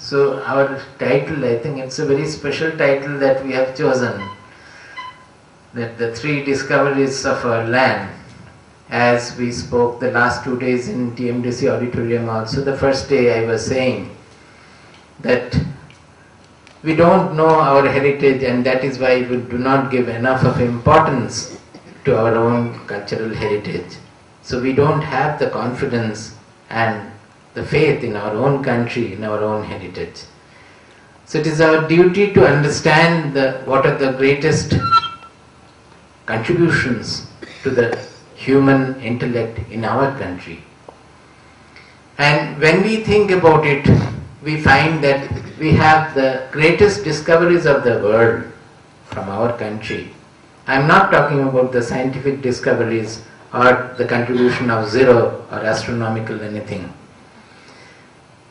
So our title, I think it's a very special title that we have chosen, that the 3 discoveries of our land, as we spoke the last 2 days in TMDC auditorium also. The first day I was saying that we don't know our heritage, and that is why we do not give enough of importance to our own cultural heritage. So we don't have the confidence and the faith in our own country, in our own heritage. So it is our duty to understand what are the greatest contributions to the human intellect in our country. And when we think about it, we find that we have the greatest discoveries of the world from our country. I am not talking about the scientific discoveries or the contribution of zero or astronomical anything.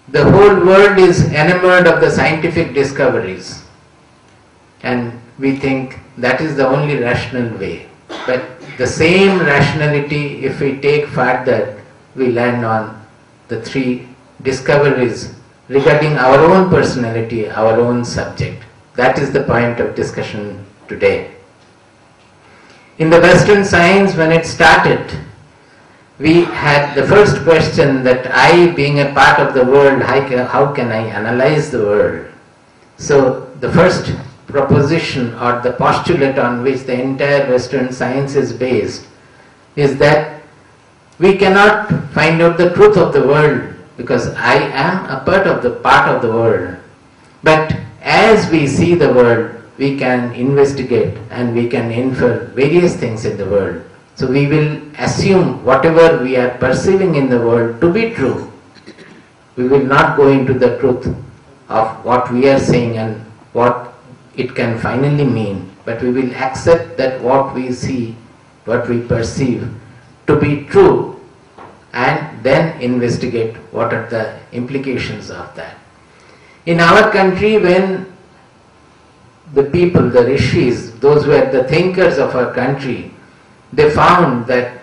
The whole world is enamored of the scientific discoveries, and we think that is the only rational way. But the same rationality, if we take further, we land on the 3 discoveries regarding our own personality, our own subject. That is the point of discussion today. In the Western science, when it started, we had the first question that I, being a part of the world, how can I analyze the world? So the first proposition or the postulate on which the entire Western science is based is that we cannot find out the truth of the world because I am a part of the world. But as we see the world, we can investigate and we can infer various things in the world. So we will assume whatever we are perceiving in the world to be true. We will not go into the truth of what we are saying and what it can finally mean, but we will accept that what we see, what we perceive to be true, and then investigate what are the implications of that. In our country, when the people, the rishis, those who were the thinkers of our country, they found that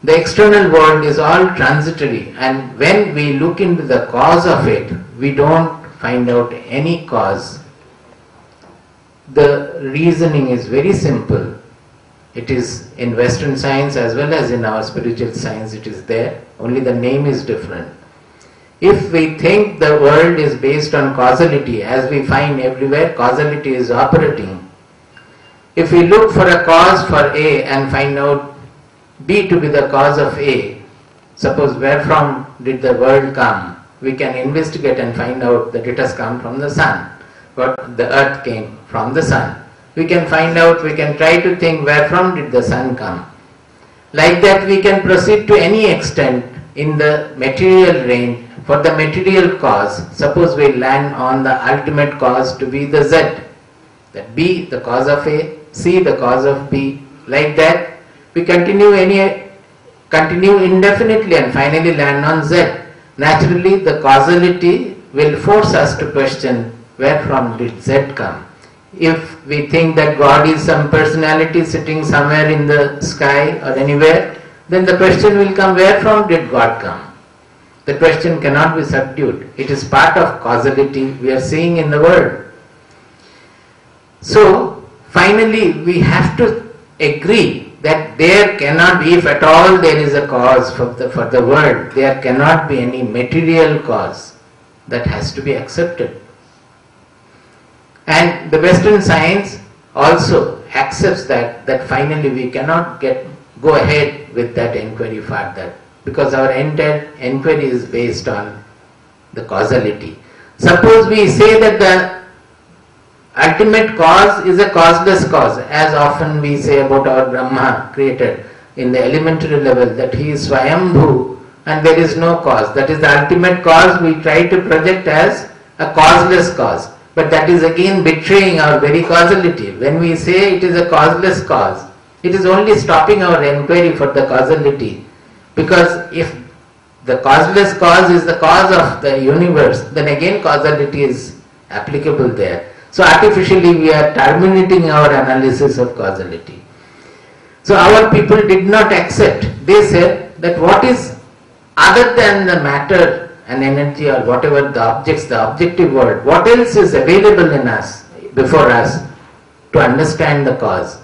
the external world is all transitory, and when we look into the cause of it, we don't find out any cause. The reasoning is very simple. It is in Western science as well as in our spiritual science, it is there, only the name is different. If we think the world is based on causality, as we find everywhere, causality is operating. If we look for a cause for A and find out B to be the cause of A, suppose where from did the world come, we can investigate and find out that it has come from the sun, but the earth came from the sun. We can find out, we can try to think where from did the sun come. Like that we can proceed to any extent in the material range for the material cause. Suppose we land on the ultimate cause to be the Z, that B the cause of A, C the cause of B. Like that we continue indefinitely and finally land on Z. Naturally the causality will force us to question where from did Z come. If we think that God is some personality sitting somewhere in the sky or anywhere, then the question will come, where from did God come? The question cannot be subdued. It is part of causality we are seeing in the world. So finally we have to agree that there cannot be, if at all there is a cause for the world, there cannot be any material cause. That has to be accepted. And the Western science also accepts that finally we cannot go ahead with that inquiry further, because our entire inquiry is based on the causality. Suppose we say that the ultimate cause is a causeless cause, as often we say about our Brahma creator in the elementary level, that he is Swayambhu and there is no cause. That is the ultimate cause we try to project as a causeless cause. But that is again betraying our very causality. When we say it is a causeless cause, it is only stopping our inquiry for the causality. Because if the causeless cause is the cause of the universe, then again causality is applicable there. So artificially we are terminating our analysis of causality. So our people did not accept. They said that what is other than the matter an energy or whatever the objects, the objective world, what else is available in us, before us, to understand the cause?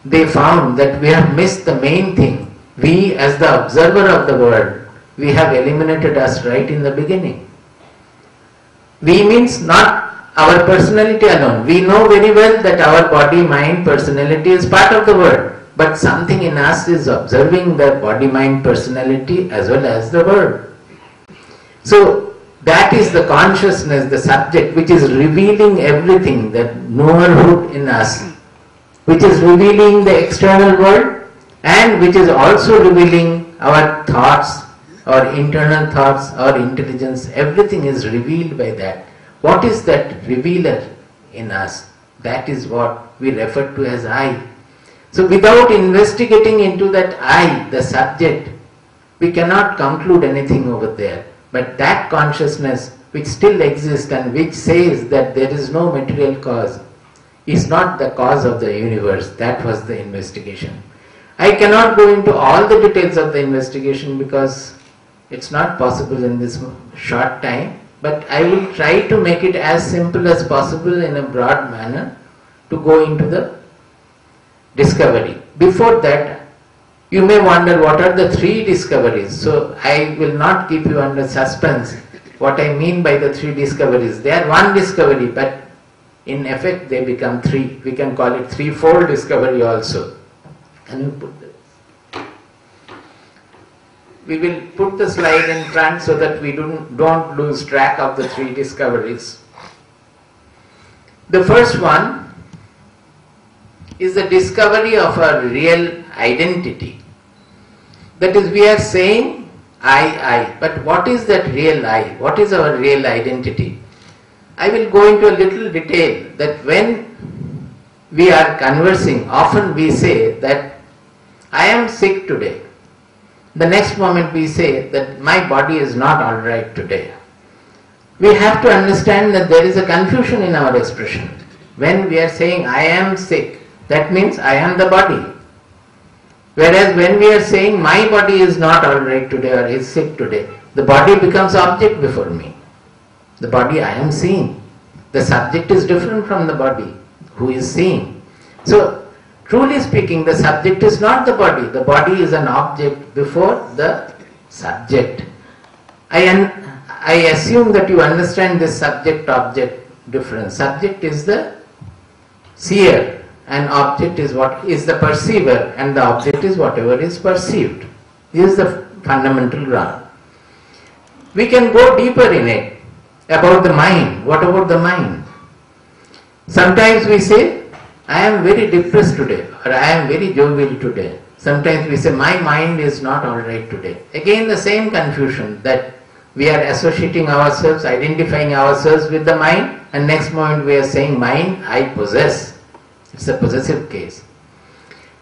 They found that we have missed the main thing. We, as the observer of the world, we have eliminated us right in the beginning. We means not our personality alone. We know very well that our body, mind, personality is part of the world. But something in us is observing the body, mind, personality as well as the world. So that is the consciousness, the subject, which is revealing everything, that knowerhood in us, which is revealing the external world and which is also revealing our thoughts, our internal thoughts, our intelligence. Everything is revealed by that. What is that revealer in us? That is what we refer to as I. So without investigating into that I, the subject, we cannot conclude anything over there. But that consciousness which still exists and which says that there is no material cause is not the cause of the universe. That was the investigation. I cannot go into all the details of the investigation because it's not possible in this short time, but I will try to make it as simple as possible in a broad manner to go into the discovery. Before that, you may wonder what are the three discoveries. So I will not keep you under suspense what I mean by the three discoveries. They are one discovery, but in effect they become three. We can call it threefold discovery also. Can you put this? We will put the slide in front so that we don't lose track of the three discoveries. The first one is the discovery of our real identity. That is, we are saying I, but what is that real I? What is our real identity? I will go into a little detail that when we are conversing, often we say that I am sick today. The next moment we say that my body is not alright today. We have to understand that there is a confusion in our expression. When we are saying I am sick, that means I am the body. Whereas when we are saying my body is not alright today or is sick today, the body becomes object before me. The body I am seeing. The subject is different from the body who is seeing. So, truly speaking, the subject is not the body. The body is an object before the subject. I assume that you understand this subject-object difference. Subject is the seer. And object is what is the perceiver, and the object is whatever is perceived. This is the fundamental ground. We can go deeper in it about the mind. What about the mind? Sometimes we say, I am very depressed today, or I am very jovial today. Sometimes we say, my mind is not alright today. Again the same confusion that we are associating ourselves, identifying ourselves with the mind, and next moment we are saying, mind I possess. It's a possessive case.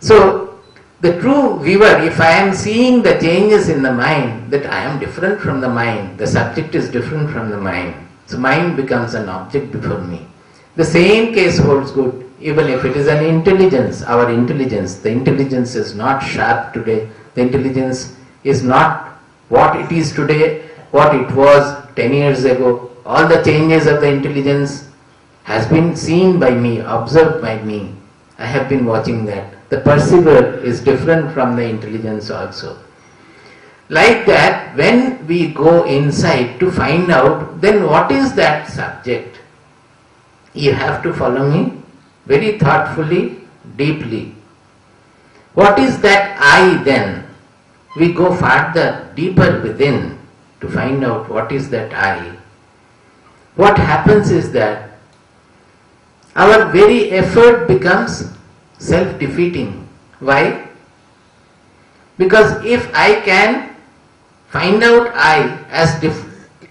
So, the true viewer, if I am seeing the changes in the mind, that I am different from the mind, the subject is different from the mind. So, mind becomes an object before me. The same case holds good, even if it is an intelligence, our intelligence. The intelligence is not sharp today. The intelligence is not what it is today, what it was 10 years ago. All the changes of the intelligence has been seen by me, observed by me. I have been watching that. The perceiver is different from the intelligence also. Like that, when we go inside to find out, then what is that subject? You have to follow me very thoughtfully, deeply. What is that I then? We go further, deeper within to find out what is that I. What happens is that our very effort becomes self-defeating. Why? Because if I can find out I,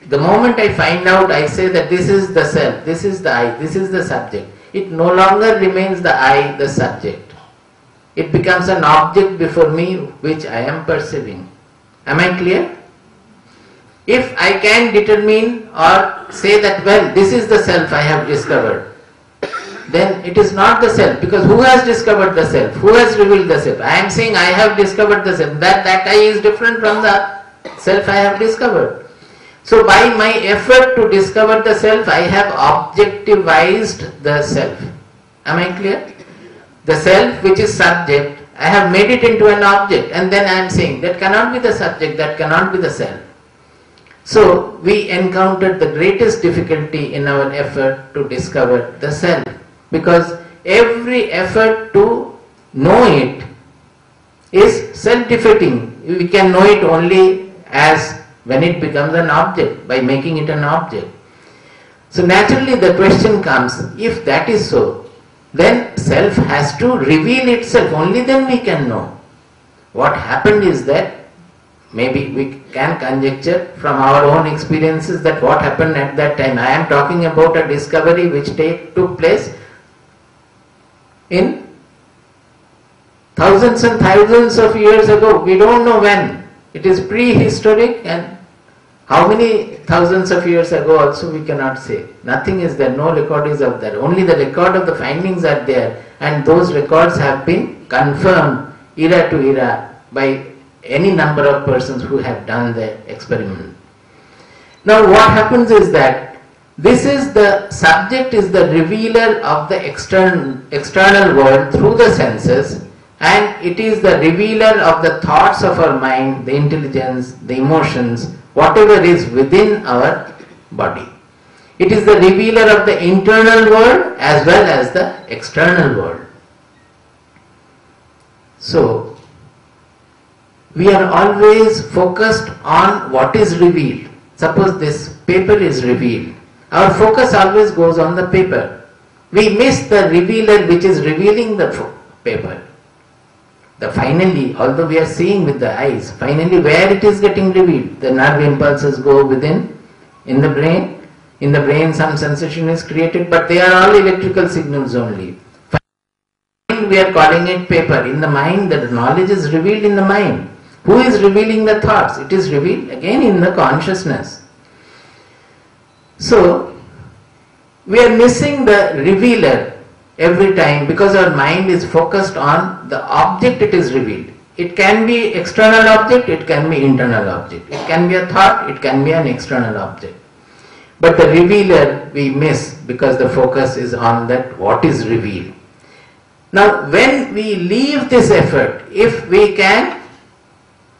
the moment I find out, I say that this is the self, this is the I, this is the subject. It no longer remains the I, the subject. It becomes an object before me which I am perceiving. Am I clear? If I can determine or say that, well, this is the self I have discovered, then it is not the self, because who has discovered the self? Who has revealed the self? I am saying I have discovered the self. That I is different from the self I have discovered. So by my effort to discover the self, I have objectivized the self. Am I clear? The self which is subject, I have made it into an object, and then I am saying that cannot be the subject, that cannot be the self. So we encountered the greatest difficulty in our effort to discover the self, because every effort to know it is self-defeating. We can know it only as when it becomes an object, by making it an object. So naturally the question comes, if that is so, then self has to reveal itself, only then we can know. What happened is that, maybe we can conjecture from our own experiences that what happened at that time. I am talking about a discovery which took place in thousands and thousands of years ago. We don't know when. It is prehistoric, and how many thousands of years ago also we cannot say. Nothing is there, no record is of there. Only the record of the findings are there, and those records have been confirmed era to era by any number of persons who have done the experiment. Now what happens is that this is the subject, is the revealer of the external world through the senses, and it is the revealer of the thoughts of our mind, the intelligence, the emotions, whatever is within our body. It is the revealer of the internal world as well as the external world. So we are always focused on what is revealed. Suppose this paper is revealed. Our focus always goes on the paper. We miss the revealer which is revealing the paper. The finally, although we are seeing with the eyes, finally where it is getting revealed, the nerve impulses go within, in the brain. In the brain some sensation is created, but they are all electrical signals only. Finally, we are calling it paper. In the mind, the knowledge is revealed in the mind. Who is revealing the thoughts? It is revealed again in the consciousness. So, we are missing the revealer every time because our mind is focused on the object it is revealed. It can be external object, it can be internal object. It can be a thought, it can be an external object. But the revealer we miss because the focus is on that what is revealed. Now when we leave this effort, if we can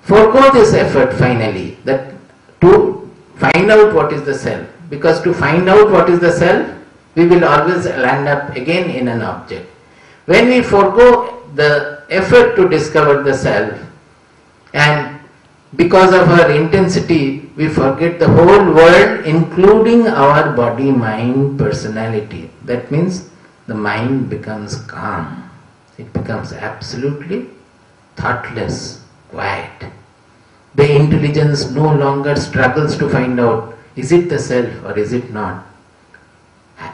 forego this effort finally, that to find out what is the self, because to find out what is the self, we will always land up again in an object. When we forego the effort to discover the self, and because of our intensity, we forget the whole world, including our body, mind, personality. That means the mind becomes calm. It becomes absolutely thoughtless, quiet. The intelligence no longer struggles to find out, is it the self or is it not?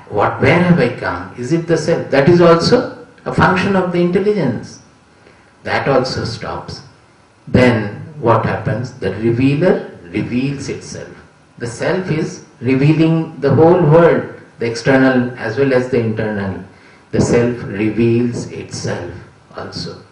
Where have I come? Is it the self? That is also a function of the intelligence. That also stops. Then what happens? The revealer reveals itself. The self is revealing the whole world, the external as well as the internal. The self reveals itself also.